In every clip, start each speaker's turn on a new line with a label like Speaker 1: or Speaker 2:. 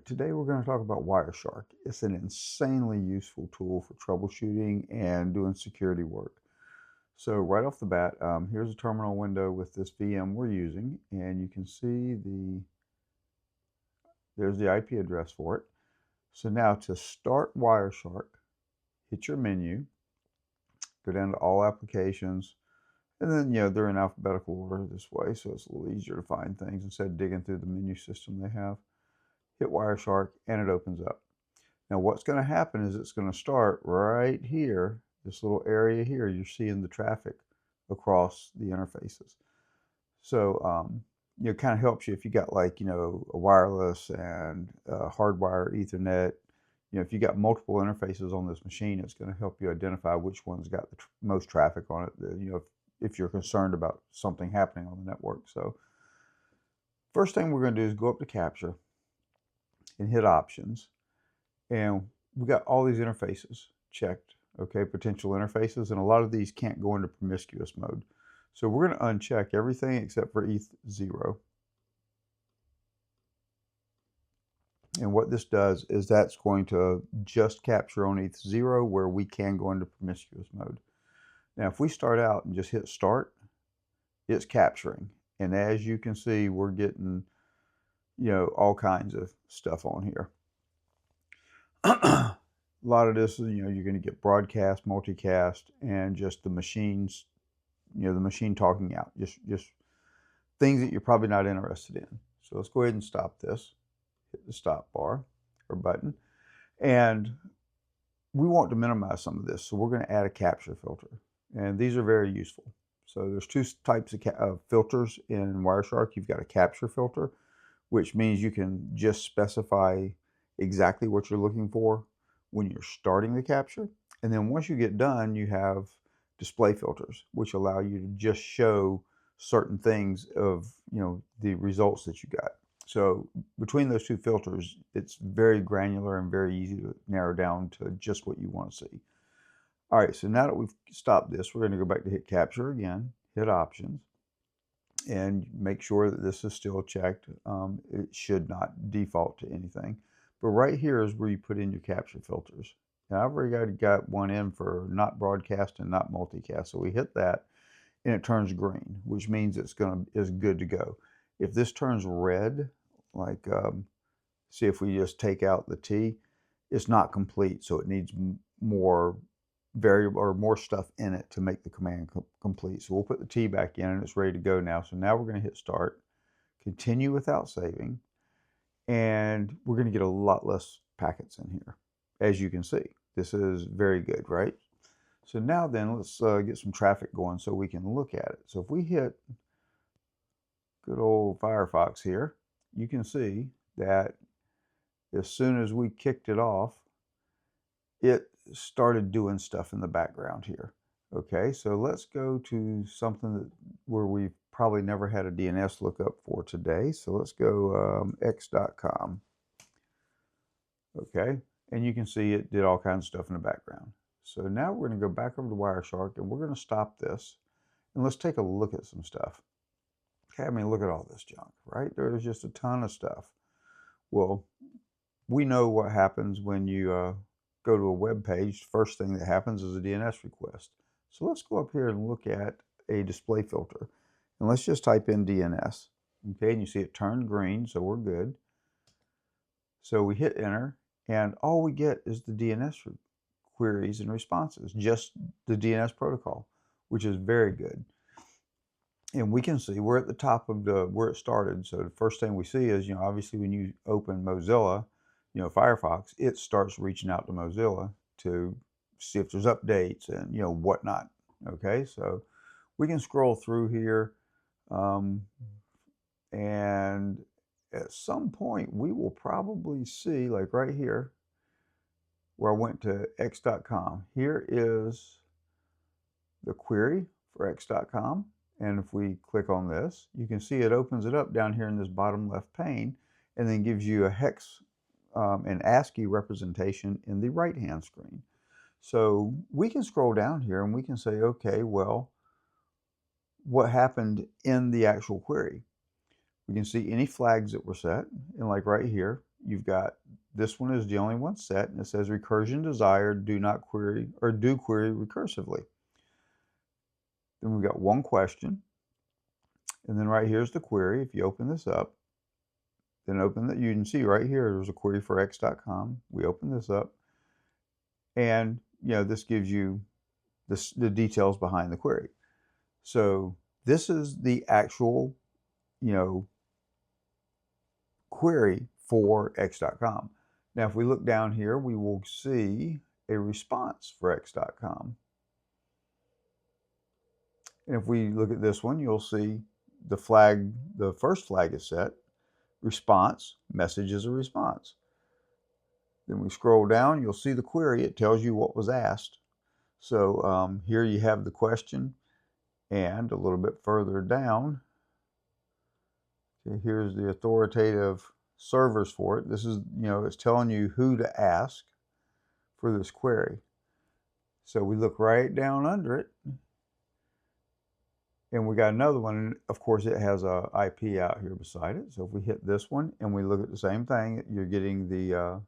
Speaker 1: today we're going to talk about Wireshark. It's an insanely useful tool for troubleshooting and doing security work. So right off the bat, here's a terminal window with this VM we're using, and you can see there's the IP address for it. So now to start Wireshark, hit your menu, go down to all applications, and then they're in alphabetical order this way, so it's a little easier to find things instead of digging through the menu system they have. Hit Wireshark and it opens up. Now what's going to happen is it's going to start right here, this little area here. You're seeing the traffic across the interfaces. So it kind of helps you if you got like a wireless and hardwire Ethernet. If you got multiple interfaces on this machine, it's going to help you identify which one's got the most traffic on it. If you're concerned about something happening on the network. So first thing we're going to do is go up to Capture and hit Options, and we got all these interfaces checked, okay, potential interfaces, and a lot of these can't go into promiscuous mode. So we're going to uncheck everything except for ETH0. And what this does is that's going to just capture on ETH0 where we can go into promiscuous mode. Now if we start out and just hit Start, it's capturing, and as you can see, we're getting all kinds of stuff on here. A lot of this is, you're going to get broadcast, multicast, and just the machines, the machine talking out, just things that you're probably not interested in. So let's go ahead and stop this. Hit the stop bar or button, and we want to minimize some of this, so we're going to add a capture filter, and these are very useful. So there's two types of filters in Wireshark. You've got a capture filter, which means you can just specify exactly what you're looking for when you're starting the capture. And then once you get done, you have display filters, which allow you to just show certain things of the results that you got. So between those two filters, it's very granular and very easy to narrow down to just what you want to see. All right, so now that we've stopped this, we're going to go back to hit Capture again, hit Options, and make sure that this is still checked. It should not default to anything. But right here is where you put in your capture filters. Now I've already got one in for not broadcast and not multicast. So we hit that and it turns green, which means it's good to go. If this turns red, like see if we just take out the T, it's not complete. So it needs more variable or more stuff in it to make the command complete. So we'll put the T back in and it's ready to go now. So now we're going to hit Start, continue without saving, and we're going to get a lot less packets in here. As you can see, this is very good, right? So now then, let's get some traffic going so we can look at it. So if we hit good old Firefox here, you can see that as soon as we kicked it off, it started doing stuff in the background here. Okay, so let's go to something where we've probably never had a DNS lookup for today. So let's go x.com. Okay, and you can see it did all kinds of stuff in the background. So now we're going to go back over to Wireshark and we're going to stop this and let's take a look at some stuff. Okay, I mean, look at all this junk, right? There's just a ton of stuff. Well, we know what happens when you go to a web page. First thing that happens is a DNS request. So let's go up here and look at a display filter. And let's just type in DNS. Okay, and you see it turned green, so we're good. So we hit enter, and all we get is the DNS queries and responses, just the DNS protocol, which is very good. And we can see we're at the top of where it started. So the first thing we see is, obviously when you open Mozilla, Firefox, it starts reaching out to Mozilla to see if there's updates and, whatnot. Okay, so we can scroll through here, and at some point we will probably see, like right here, where I went to x.com. Here is the query for x.com. And if we click on this, you can see it opens it up down here in this bottom left pane and then gives you a hex and ASCII representation in the right-hand screen. So we can scroll down here and we can say, okay, well, what happened in the actual query? We can see any flags that were set, and like right here, you've got this one is the only one set, and it says recursion desired, do not query, or do query recursively. Then we've got one question, and then right here's the query. If you open this up, then open that, you can see right here there's a query for x.com. We open this up, and this gives you the details behind the query. So this is the actual query for x.com. Now if we look down here, we will see a response for x.com. And if we look at this one, you'll see the flag, the first flag is set, response, message is a response. Then we scroll down, you'll see the query, it tells you what was asked. So here you have the question, and a little bit further down, okay, here's the authoritative servers for it. This is, it's telling you who to ask for this query. So we look right down under it, and we got another one. Of course, it has a IP out here beside it. So if we hit this one and we look at the same thing, you're getting the,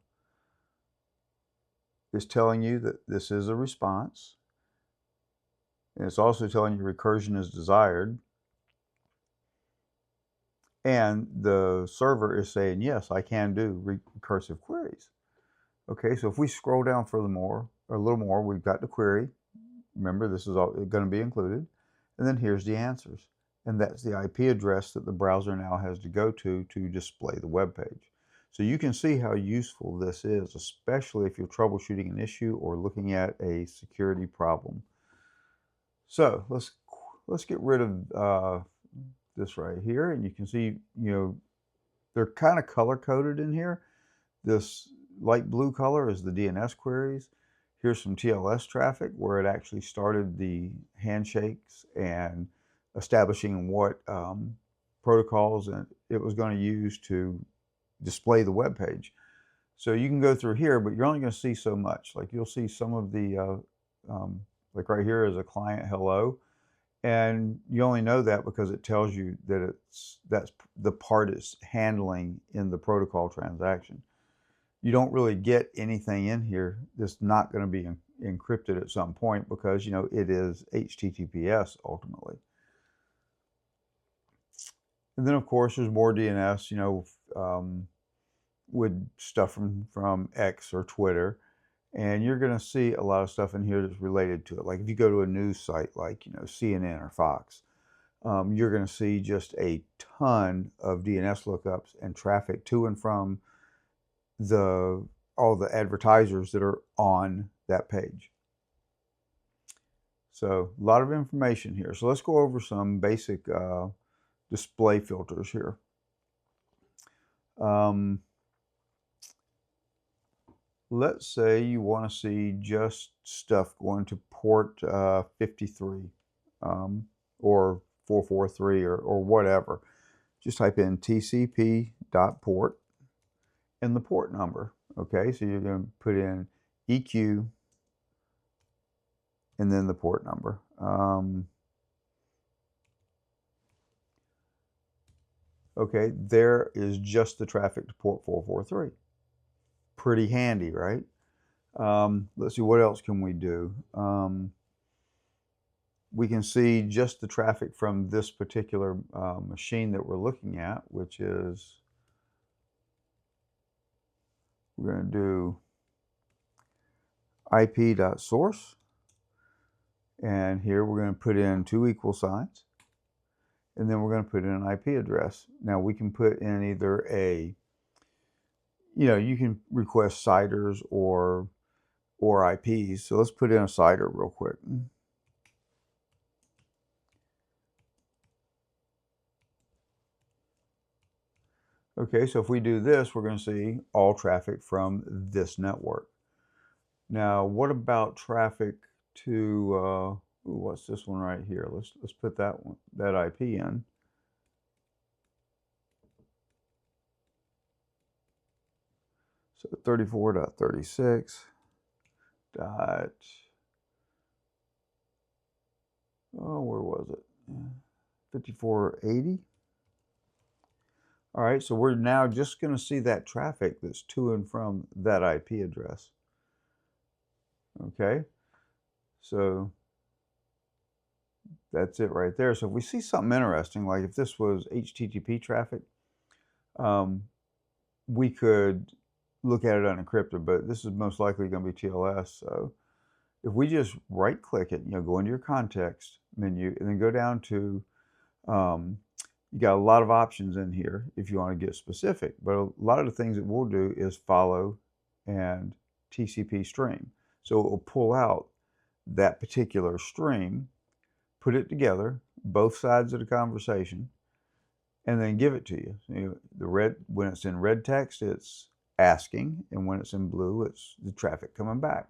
Speaker 1: it's telling you that this is a response. And it's also telling you recursion is desired. And the server is saying, yes, I can do recursive queries. Okay, so if we scroll down furthermore, or a little more, we've got the query. Remember, this is all going to be included. And then here's the answers. And that's the IP address that the browser now has to go to display the web page. So you can see how useful this is, especially if you're troubleshooting an issue or looking at a security problem. So let's get rid of this right here, and you can see, they're kind of color coded in here. This light blue color is the DNS queries. Here's some TLS traffic where it actually started the handshakes and establishing what protocols it was going to use to display the web page. So you can go through here, but you're only going to see so much. Like you'll see some of the, like right here is a client hello. And you only know that because it tells you that that's the part it's handling in the protocol transaction. You don't really get anything in here that's not going to be encrypted at some point because, it is HTTPS ultimately. And then, of course, there's more DNS, with stuff from X or Twitter. And you're going to see a lot of stuff in here that's related to it. Like if you go to a news site like, CNN or Fox, you're going to see just a ton of DNS lookups and traffic to and from all the advertisers that are on that page. So a lot of information here. So let's go over some basic display filters here. Let's say you want to see just stuff going to port 53 or 443 or whatever. Just type in tcp.port and the port number. Okay, so you're going to put in EQ and then the port number. Okay, there is just the traffic to port 443. Pretty handy, right? Let's see, what else can we do? We can see just the traffic from this particular machine that we're looking at, which is, we're going to do ip.source. And here we're going to put in 2 equal signs. And then we're going to put in an IP address. Now we can put in either a, you can request CIDRs or IPs. So let's put in a CIDR real quick. Okay, so if we do this, we're going to see all traffic from this network. Now, what about traffic to, what's this one right here? Let's put that IP in. So 34.36 dot, where was it? 5480. All right, so we're now just going to see that traffic that's to and from that IP address. Okay, so that's it right there. So if we see something interesting, like if this was HTTP traffic, we could look at it unencrypted, but this is most likely going to be TLS. So if we just right click it, go into your context menu and then go down to, you got a lot of options in here if you want to get specific, but a lot of the things that we'll do is follow and TCP stream. So it will pull out that particular stream, put it together, both sides of the conversation, and then give it to you. So the red, when it's in red text, it's asking, and when it's in blue, it's the traffic coming back.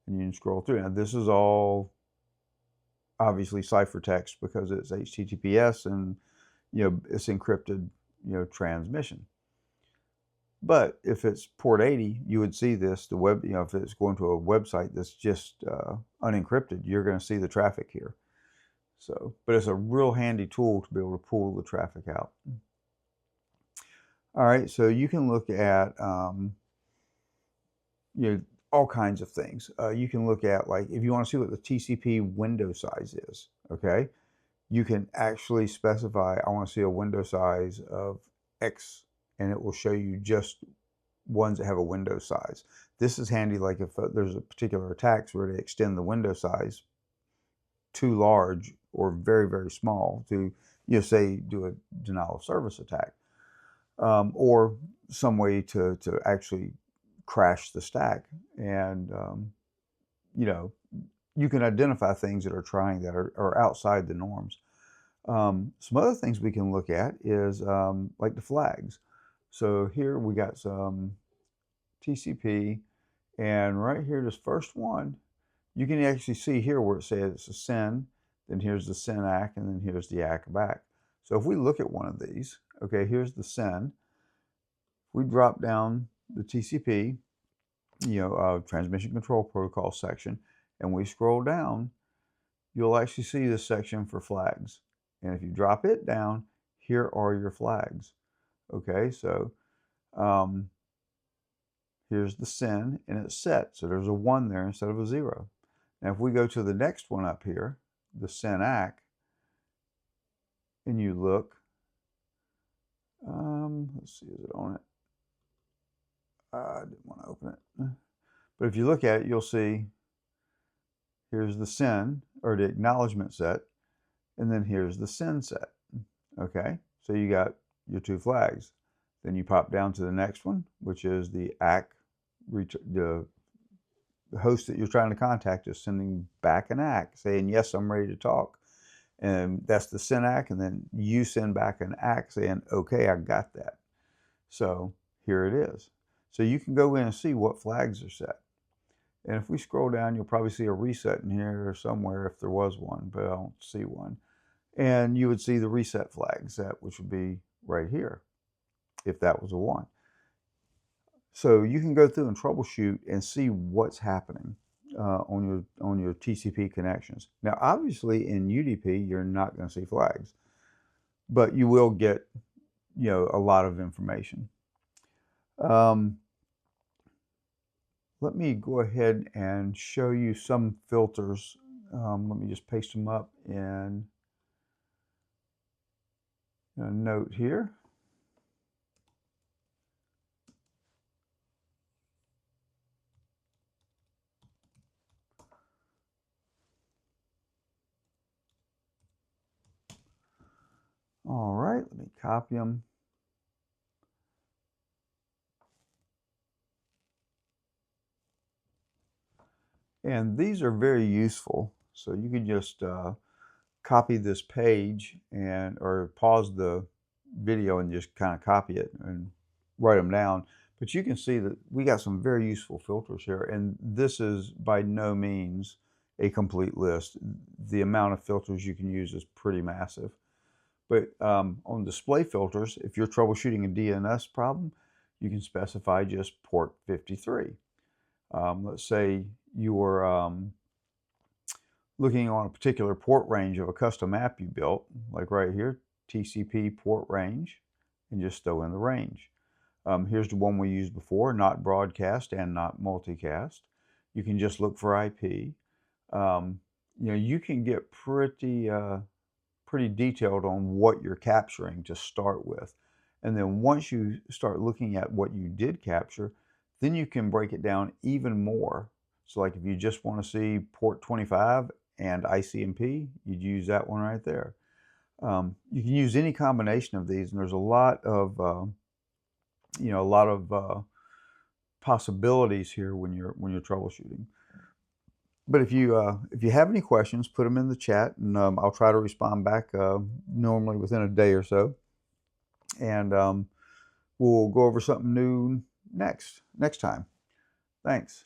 Speaker 1: And you can scroll through. Now this is all obviously ciphertext because it's HTTPS and it's encrypted transmission. But if it's port 80, you would see this, the web, if it's going to a website that's just unencrypted, you're going to see the traffic here. So, but it's a real handy tool to be able to pull the traffic out. All right, so you can look at all kinds of things. You can look at, like, if you want to see what the TCP window size is, okay, you can actually specify, I want to see a window size of X, and it will show you just ones that have a window size. This is handy, like if there's a particular attack where they extend the window size too large or very, very small to, say, do a denial of service attack, or some way to actually crash the stack. And, you can identify things that are trying that are outside the norms. Some other things we can look at is like the flags. So here we got some TCP, and right here, this first one, you can actually see here where it says it's a SYN, then here's the SYN ACK, and then here's the ACK back. So if we look at one of these, okay, here's the SYN. We drop down the TCP, transmission control protocol section, and we scroll down, you'll actually see this section for flags. And if you drop it down, here are your flags. Okay, so here's the SYN, and it's set. So there's a 1 there instead of a 0. Now if we go to the next one up here, the SYN ACK, and you look, let's see, is it on it? I didn't want to open it. But if you look at it, you'll see here's the SYN, or the acknowledgement set, and then here's the SYN set. Okay, so you got your 2 flags. Then you pop down to the next one, which is the ACK. The host that you're trying to contact is sending back an ACK saying, yes, I'm ready to talk. And that's the SYN ACK, and then you send back an ACK saying, okay, I got that. So here it is. So you can go in and see what flags are set. And if we scroll down, you'll probably see a reset in here or somewhere if there was one, but I don't see one. And you would see the reset flag set, which would be right here, if that was a 1. So you can go through and troubleshoot and see what's happening on your TCP connections. Now, obviously in UDP, you're not going to see flags, but you will get, a lot of information. Let me go ahead and show you some filters. Let me just paste them up in a note here. All right, let me copy them. And these are very useful. So you can just copy this page or pause the video and just kind of copy it and write them down. But you can see that we got some very useful filters here. And this is by no means a complete list. The amount of filters you can use is pretty massive. But on display filters, if you're troubleshooting a DNS problem, you can specify just port 53. Let's say you were looking on a particular port range of a custom app you built, like right here, TCP port range, and just throw in the range. Here's the one we used before, not broadcast and not multicast. You can just look for IP. You can get pretty detailed on what you're capturing to start with. And then once you start looking at what you did capture, then you can break it down even more. So like if you just want to see port 25 and ICMP, you'd use that one right there. You can use any combination of these, and there's a lot of possibilities here when you're troubleshooting. But if you have any questions, put them in the chat, and I'll try to respond back normally within a day or so. And we'll go over something new next time. Thanks.